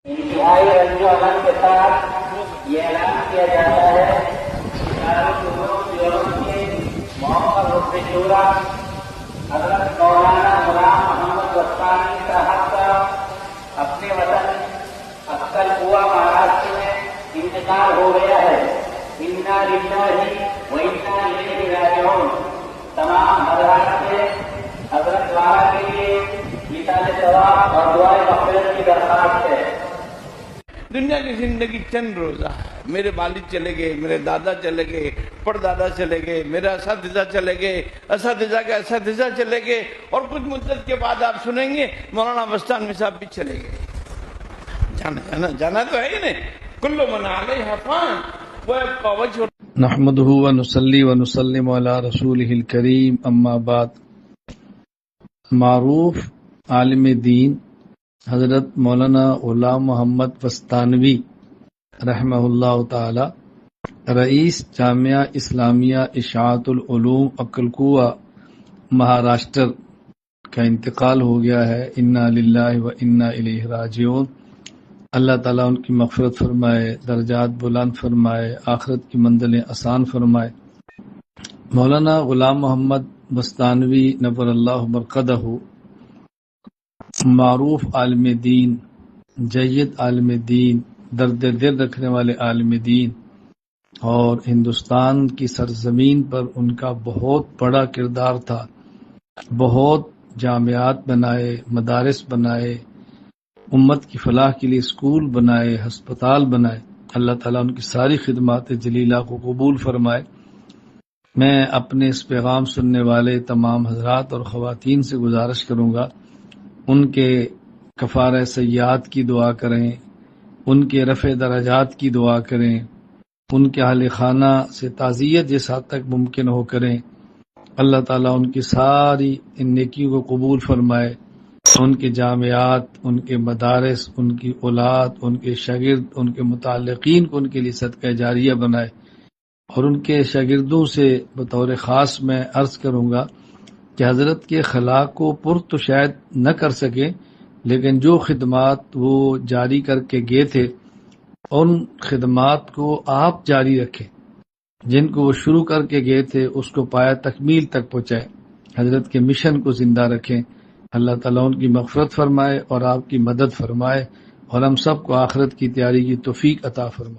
انتہائی رنج و غم کے ساتھ یہ اعلان کیا جاتا ہے کہ دارالعلوم دیوبند کے محمد حسن شورا حضرت مولانا غلام محمد وسطانی صاحب کا اپنے وطن اکثر کنواں مہاراشٹر میں انتقال ہو گیا ہے۔ انا للہ و انا الیہ راجعون۔ تمام حضرات سے حضرت والا کے لیے مثال ثواب اور دعائے مغفرت کی درخواست ہے۔ دنیا کی زندگی چند روزہ ہے۔ میرے والد چلے گئے، میرے دادا چلے گئے، پردادا چلے گئے، میرے اساتذہ چلے گئے، اساتذہ کے اساتذہ چلے گئے، اور کچھ مدت کے بعد آپ سنیں گے مولانا وسطانی صاحب بھی چلے گئے۔ جانا تو ہے ہی نہیں۔ کل من علیہا فان ویبقى وجہ۔ نحمده ونصلي ونسلم على رسوله الكريم اما بعد۔ معروف عالم دین حضرت مولانا غلام محمد وسطانوی رحمہ اللہ تعالی، رئیس جامعہ اسلامیہ اشاعت العلوم اکلکوہ مہاراشٹر کا انتقال ہو گیا ہے۔ انا للہ و انا الیہ راجعون۔ اللہ تعالیٰ ان کی مغفرت فرمائے، درجات بلند فرمائے، آخرت کی منزلیں آسان فرمائے۔ مولانا غلام محمد وسطانوی نور اللہ مرقدہ معروف عالم دین، جید عالم دین، درد دل رکھنے والے عالم دین، اور ہندوستان کی سرزمین پر ان کا بہت بڑا کردار تھا۔ بہت جامعات بنائے، مدارس بنائے، امت کی فلاح کے لیے اسکول بنائے، ہسپتال بنائے۔ اللہ تعالیٰ ان کی ساری خدمات جلیلہ کو قبول فرمائے۔ میں اپنے اس پیغام سننے والے تمام حضرات اور خواتین سے گزارش کروں گا، ان کے کفارہ سیئات کی دعا کریں، ان کے رفع درجات کی دعا کریں، ان کے اہل خانہ سے تعزیت جس حد تک ممکن ہو کریں۔ اللہ تعالیٰ ان کی ساری ان نیکیوں کو قبول فرمائے، ان کے جامعات، ان کے مدارس، ان کی اولاد، ان کے شاگرد، ان کے متعلقین کو ان کے لیے صدقہ جاریہ بنائے۔ اور ان کے شاگردوں سے بطور خاص میں عرض کروں گا کہ حضرت کے خلا کو پر تو شاید نہ کر سکے، لیکن جو خدمات وہ جاری کر کے گئے تھے ان خدمات کو آپ جاری رکھیں، جن کو وہ شروع کر کے گئے تھے اس کو پایا تکمیل تک پہنچائے، حضرت کے مشن کو زندہ رکھیں۔ اللہ تعالیٰ ان کی مغفرت فرمائے اور آپ کی مدد فرمائے، اور ہم سب کو آخرت کی تیاری کی توفیق عطا فرمائے۔